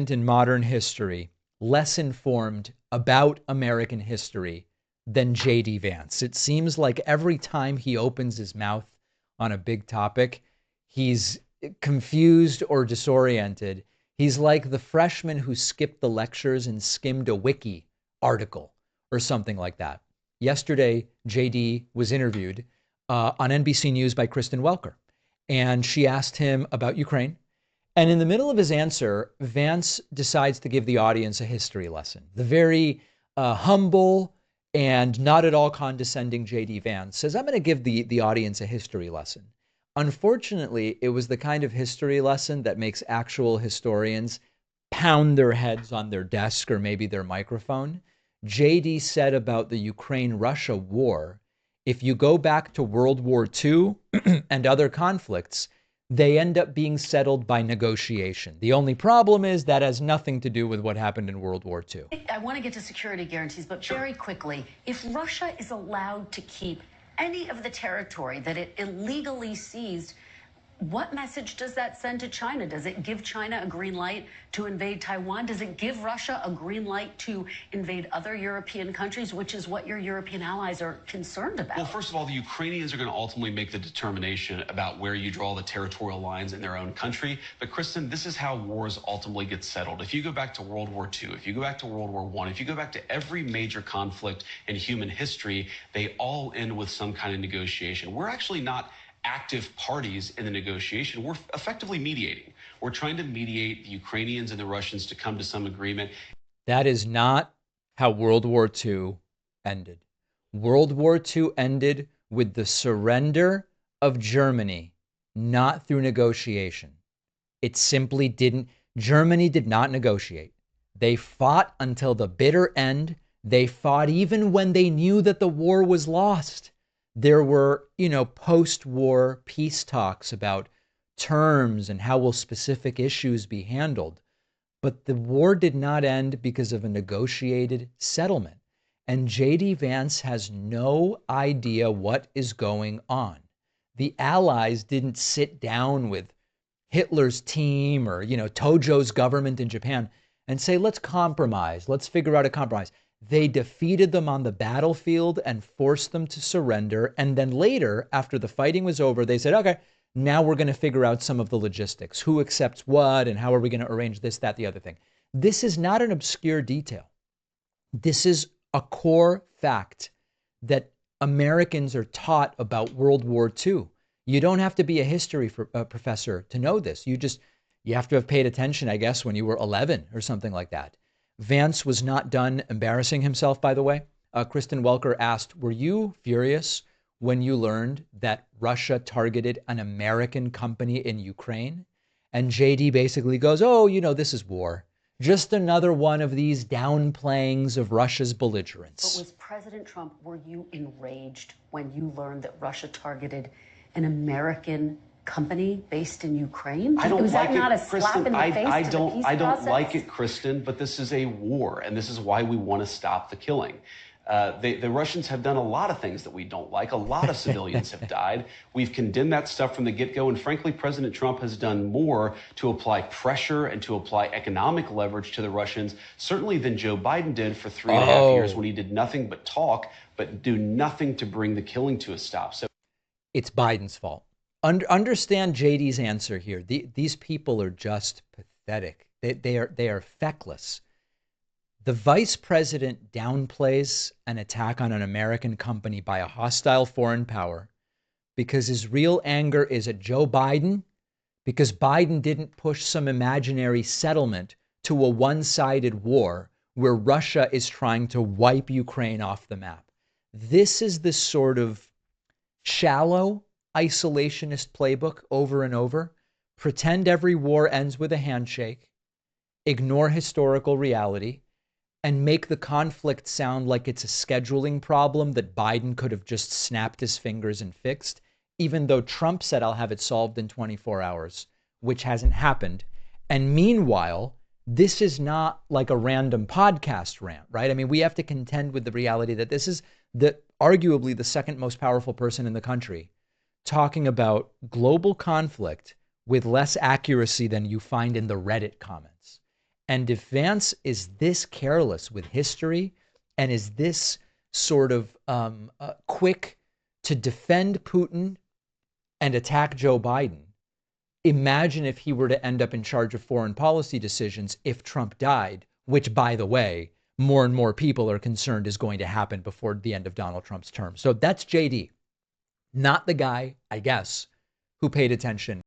in modern history less informed about American history than J.D. Vance. It seems like every time he opens his mouth on a big topic, he's confused or disoriented. He's like the freshman who skipped the lectures and skimmed a wiki article or something like that. Yesterday, JD was interviewed on NBC News by Kristen Welker, and she asked him about Ukraine. And in the middle of his answer, Vance decides to give the audience a history lesson. The very humble and not at all condescending JD Vance says, I'm going to give the audience a history lesson. Unfortunately, it was the kind of history lesson that makes actual historians pound their heads on their desk or maybe their microphone. JD said about the Ukraine-Russia war, if you go back to World War II and other conflicts, they end up being settled by negotiation. The only problem is that has nothing to do with what happened in World War II. I want to get to security guarantees, but very quickly, if Russia is allowed to keep any of the territory that it illegally seized, what message does that send to China? Does it give China a green light to invade Taiwan? Does it give Russia a green light to invade other European countries, which is what your European allies are concerned about? Well, first of all, the Ukrainians are going to ultimately make the determination about where you draw the territorial lines in their own country. But Kristen, this is how wars ultimately get settled. If you go back to World War II, if you go back to World War I, if you go back to every major conflict in human history, they all end with some kind of negotiation. We're actually not active parties in the negotiation. We're effectively mediating. We're trying to mediate the Ukrainians and the Russians to come to some agreement. That is not how World War II ended. World War II ended with the surrender of Germany, not through negotiation. It simply didn't. Germany did not negotiate. They fought until the bitter end. They fought even when they knew that the war was lost. There were, post-war peace talks about terms and how will specific issues be handled. But the war did not end because of a negotiated settlement. And J.D. Vance has no idea what is going on. The Allies didn't sit down with Hitler's team or, Tojo's government in Japan and say, let's compromise. Let's figure out a compromise. They defeated them on the battlefield and forced them to surrender. And then later, after the fighting was over, they said, okay, now we're going to figure out some of the logistics. Who accepts what and how are we going to arrange this, that, the other thing. This is not an obscure detail. This is a core fact that Americans are taught about World War II. You don't have to be a history professor to know this. You have to have paid attention, I guess, when you were 11 or something like that. Vance was not done embarrassing himself, by the way. Kristen Welker asked, were you furious when you learned that Russia targeted an American company in Ukraine? And JD basically goes, oh, this is war. Just another one of these downplayings of Russia's belligerence. But was President Trump, were you enraged when you learned that Russia targeted an American company based in Ukraine? I don't was like that not it, a slap Kristen. in the face I to the don't. peace I don't process? like it, Kristen. But this is a war, and this is why we want to stop the killing. The Russians have done a lot of things that we don't like. A lot of civilians have died. We've condemned that stuff from the get-go. And frankly, President Trump has done more to apply pressure and to apply economic leverage to the Russians, certainly than Joe Biden did for 3.5 years when he did nothing but talk, but do nothing to bring the killing to a stop. So it's Biden's fault. Understand JD's answer here. These people are just pathetic. They are feckless. The vice president downplays an attack on an American company by a hostile foreign power because his real anger is at Joe Biden, because Biden didn't push some imaginary settlement to a one-sided war where Russia is trying to wipe Ukraine off the map. This is the sort of shallow isolationist playbook over and over. Pretend every war ends with a handshake, ignore historical reality, and make the conflict sound like it's a scheduling problem that Biden could have just snapped his fingers and fixed, even though Trump said, I'll have it solved in 24 hours, which hasn't happened. And meanwhile, this is not like a random podcast rant, right? I mean, we have to contend with the reality that this is arguably the second most powerful person in the country talking about global conflict with less accuracy than you find in the Reddit comments. And if Vance is this careless with history and is this sort of quick to defend Putin and attack Joe Biden, imagine if he were to end up in charge of foreign policy decisions if Trump died, which, by the way, more and more people are concerned is going to happen before the end of Donald Trump's term. So that's JD, not the guy, I guess, who paid attention